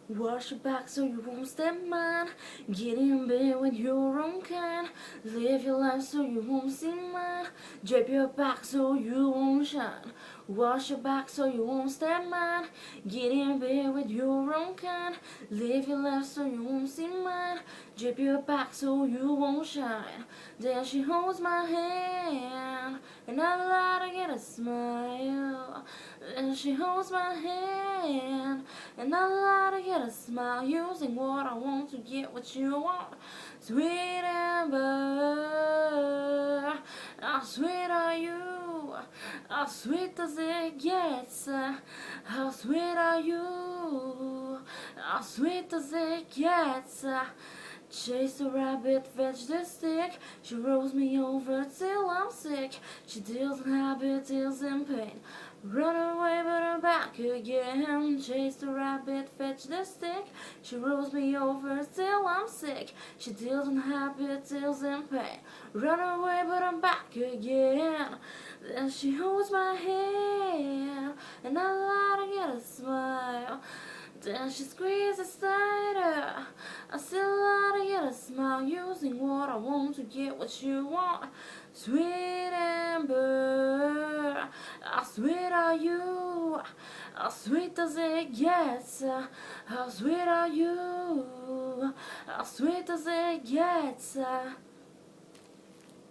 Wash your back so you won't step mine. Get in bed with your own kind. Live your life so you won't see mine. Drape your back so you won't shine. Wash your back so you won't step mine. Get in bed with your own kind. Live your life so you won't see mine. Drape your back so you won't shine. Then she holds my hand, and I lie to get a smile. Then she holds my hand, and I lie to get a smile. Using what I want to get what you want. Sweet Amber, how sweet are you? How sweet does it get? How sweet are you? How sweet does it get? Chase the rabbit, fetch the stick. She rolls me over till I'm sick. She deals in habit, deals in pain. Run away, but I'm back again. Chase the rabbit, fetch the stick. She rolls me over till I'm sick. She deals in habit, deals in pain. Run away, but I'm back again. Then she holds my hand, and I lie to get a smile. Then she squeezes tighter. I still lie to get a smile. Using what I want to get what you want. Sweet Amber, how sweet are you? How sweet does it get? How sweet are you? How sweet does it get?